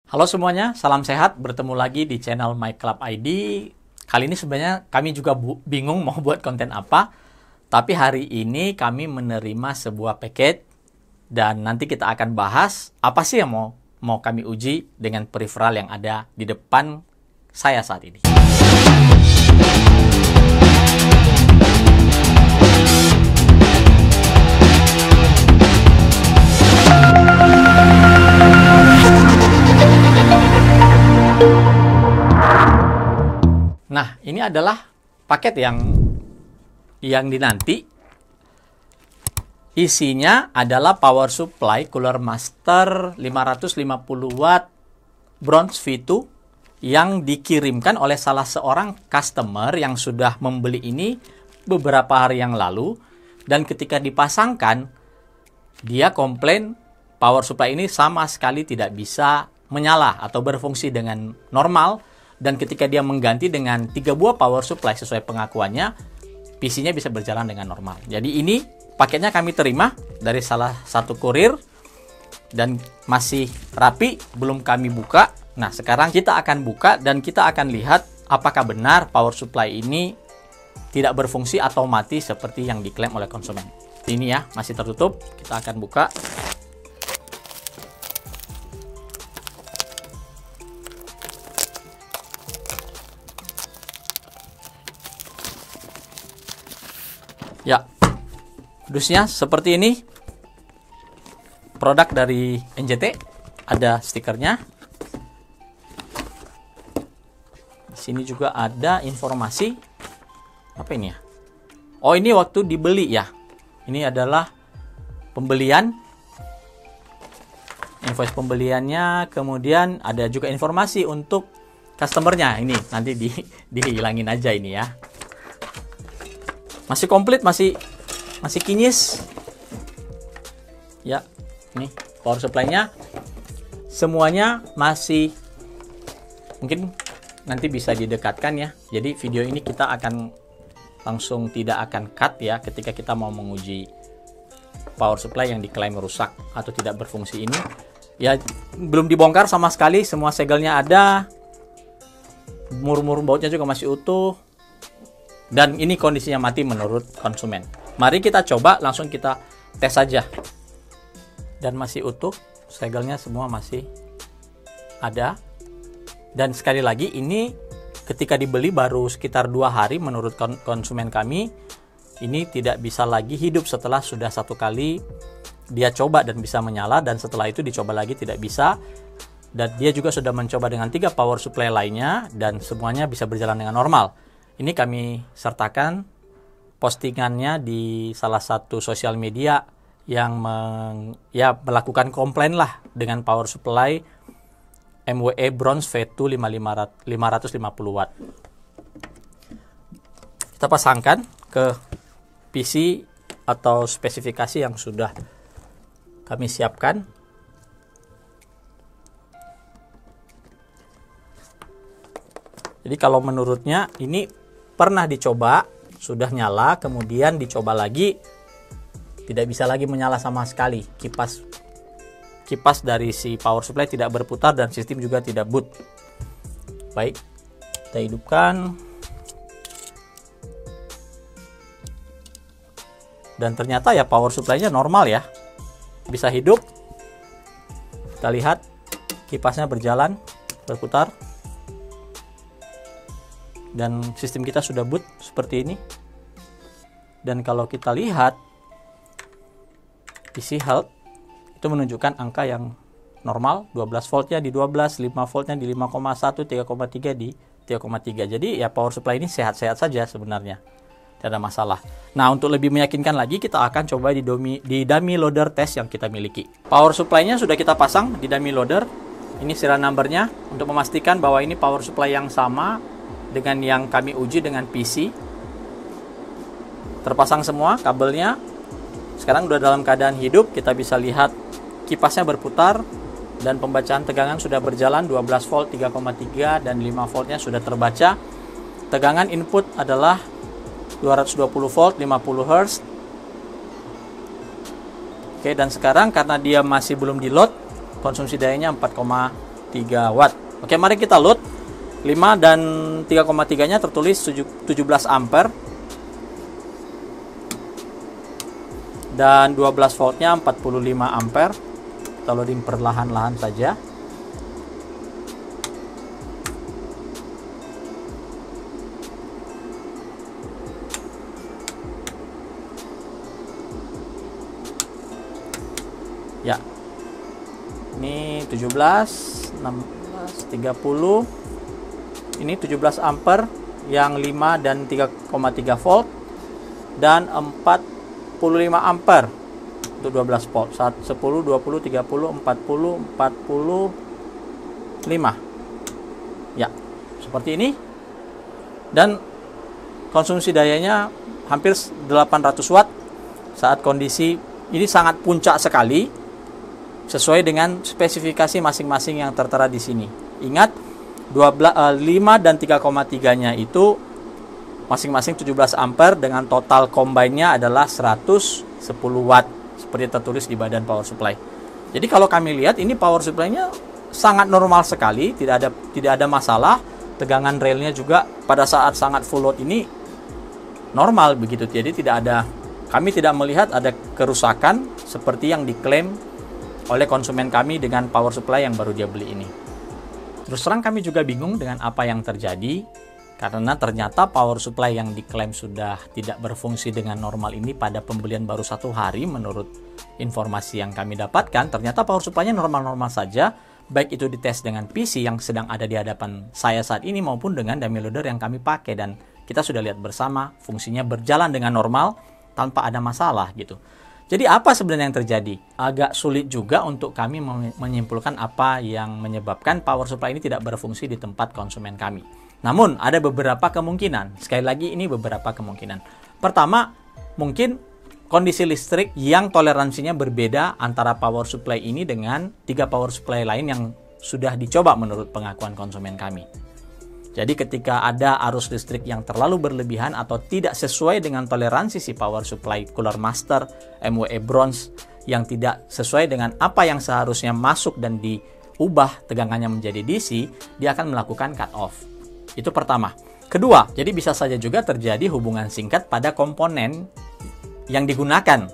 Halo semuanya, salam sehat. Bertemu lagi di channel My Club ID. Kali ini sebenarnya kami juga bingung mau buat konten apa. Tapi hari ini kami menerima sebuah paket dan nanti kita akan bahas apa sih yang mau kami uji dengan peripheral yang ada di depan saya saat ini. Nah, ini adalah paket yang dinanti. Isinya adalah power supply Cooler Master 550 watt bronze V2 yang dikirimkan oleh salah seorang customer yang sudah membeli ini beberapa hari yang lalu, dan ketika dipasangkan dia komplain power supply ini sama sekali tidak bisa menyala atau berfungsi dengan normal. Dan ketika dia mengganti dengan 3 buah power supply sesuai pengakuannya, PC-nya bisa berjalan dengan normal. Jadi ini paketnya kami terima dari salah satu kurir dan masih rapi, belum kami buka. Nah, sekarang kita akan buka dan kita akan lihat apakah benar power supply ini tidak berfungsi atau mati seperti yang diklaim oleh konsumen. Ini ya, masih tertutup. Kita akan buka. Ya, dusnya seperti ini. Produk dari NJT, ada stikernya. Di sini juga ada informasi. Apa ini ya? Oh, ini waktu dibeli ya. Ini adalah pembelian. Invoice pembeliannya, kemudian ada juga informasi untuk customernya. Ini nanti dihilangin aja ini ya. Masih komplit, masih kinyis. Ya, ini power supply-nya. Semuanya masih, mungkin nanti bisa didekatkan ya. Jadi video ini kita akan langsung tidak akan cut ya ketika kita mau menguji power supply yang diklaim rusak atau tidak berfungsi ini. Ya, belum dibongkar sama sekali, semua segelnya ada. Mur-mur bautnya juga masih utuh. Dan ini kondisinya mati menurut konsumen. Mari kita coba, langsung kita tes saja. Dan masih utuh, segelnya semua masih ada. Dan sekali lagi, ini ketika dibeli baru sekitar 2 hari menurut konsumen kami. Ini tidak bisa lagi hidup setelah sudah 1 kali dia coba dan bisa menyala. Dan setelah itu dicoba lagi tidak bisa. Dan dia juga sudah mencoba dengan 3 power supply lainnya. Dan semuanya bisa berjalan dengan normal. Ini kami sertakan postingannya di salah satu sosial media yang melakukan komplain lah dengan power supply MWE Bronze V2 550 watt. Kita pasangkan ke PC atau spesifikasi yang sudah kami siapkan. Jadi kalau menurutnya ini pernah dicoba, sudah nyala, kemudian dicoba lagi, tidak bisa lagi menyala sama sekali. Kipas dari si power supply tidak berputar dan sistem juga tidak boot. Baik, kita hidupkan. Dan ternyata ya power supply-nya normal ya. Bisa hidup. Kita lihat kipasnya berjalan, berputar. Dan sistem kita sudah boot seperti ini. Dan kalau kita lihat PC health itu menunjukkan angka yang normal, 12 voltnya di 12, 5 voltnya di 5,1, 3,3 di 3,3. Jadi ya power supply ini sehat-sehat saja sebenarnya, tidak ada masalah. Nah, untuk lebih meyakinkan lagi kita akan coba di dummy loader test yang kita miliki. Power supply-nya sudah kita pasang di dummy loader. Ini serial number-nya untuk memastikan bahwa ini power supply yang sama dengan yang kami uji dengan PC. Terpasang semua kabelnya. Sekarang udah dalam keadaan hidup. Kita bisa lihat kipasnya berputar dan pembacaan tegangan sudah berjalan 12 volt, 3,3 dan 5 voltnya sudah terbaca. Tegangan input adalah 220 volt, 50 Hz. Oke, dan sekarang karena dia masih belum di load, konsumsi dayanya 4,5 watt. Oke, mari kita load. 5 dan 3,3-nya tertulis 17 ampere. Dan 12 voltnya 45 ampere. Kita loading perlahan-lahan saja. Ya, ini 17, 16, 30. Ini 17 ampere yang 5 dan 3,3 volt dan 45 ampere untuk 12 volt. 10, 20, 30, 40, 45. Ya, seperti ini. Dan konsumsi dayanya hampir 800 watt saat kondisi ini sangat puncak sekali. Sesuai dengan spesifikasi masing-masing yang tertera di sini. Ingat, 5 dan 3,3-nya itu masing-masing 17 ampere dengan total combine-nya adalah 110 watt seperti tertulis di badan power supply. Jadi kalau kami lihat ini power supply-nya sangat normal sekali, tidak ada masalah. Tegangan railnya juga pada saat sangat full load ini normal begitu. Jadi kami tidak melihat ada kerusakan seperti yang diklaim oleh konsumen kami dengan power supply yang baru dia beli ini. Terus terang kami juga bingung dengan apa yang terjadi, karena ternyata power supply yang diklaim sudah tidak berfungsi dengan normal ini pada pembelian baru 1 hari menurut informasi yang kami dapatkan. Ternyata power supply-nya normal-normal saja, baik itu dites dengan PC yang sedang ada di hadapan saya saat ini maupun dengan dummy loader yang kami pakai, dan kita sudah lihat bersama fungsinya berjalan dengan normal tanpa ada masalah gitu. Jadi apa sebenarnya yang terjadi? Agak sulit juga untuk kami menyimpulkan apa yang menyebabkan power supply ini tidak berfungsi di tempat konsumen kami. Namun ada beberapa kemungkinan. Sekali lagi ini beberapa kemungkinan. Pertama, mungkin kondisi listrik yang toleransinya berbeda antara power supply ini dengan 3 power supply lain yang sudah dicoba menurut pengakuan konsumen kami. Jadi ketika ada arus listrik yang terlalu berlebihan atau tidak sesuai dengan toleransi si power supply Cooler Master MWE Bronze yang tidak sesuai dengan apa yang seharusnya masuk dan diubah tegangannya menjadi DC, dia akan melakukan cut off. Itu pertama. Kedua, jadi bisa saja juga terjadi hubungan singkat pada komponen yang digunakan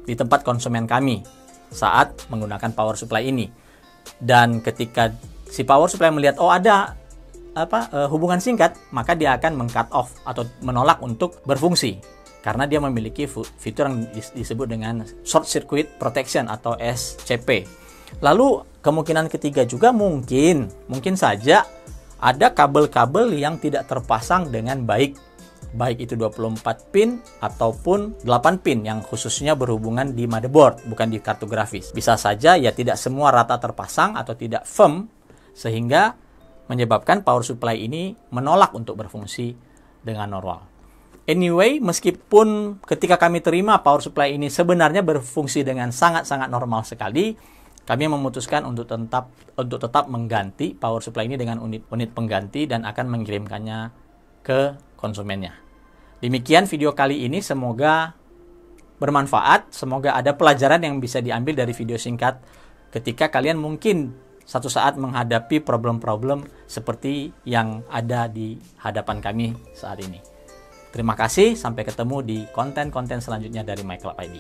di tempat konsumen kami saat menggunakan power supply ini. Dan ketika si power supply melihat ada hubungan singkat, maka dia akan meng-cut off atau menolak untuk berfungsi karena dia memiliki fitur yang disebut dengan short circuit protection atau SCP. Lalu kemungkinan ketiga juga mungkin saja ada kabel-kabel yang tidak terpasang dengan baik itu 24 pin ataupun 8 pin yang khususnya berhubungan di motherboard, bukan di kartu grafis. Bisa saja ya tidak semua rata terpasang atau tidak firm sehingga menyebabkan power supply ini menolak untuk berfungsi dengan normal. Anyway, meskipun ketika kami terima power supply ini sebenarnya berfungsi dengan sangat-sangat normal sekali, kami memutuskan untuk tetap mengganti power supply ini dengan unit pengganti dan akan mengirimkannya ke konsumennya. Demikian video kali ini, semoga bermanfaat, semoga ada pelajaran yang bisa diambil dari video singkat ketika kalian mungkin satu saat menghadapi problem-problem seperti yang ada di hadapan kami saat ini. Terima kasih, sampai ketemu di konten-konten selanjutnya dari MyClub ID.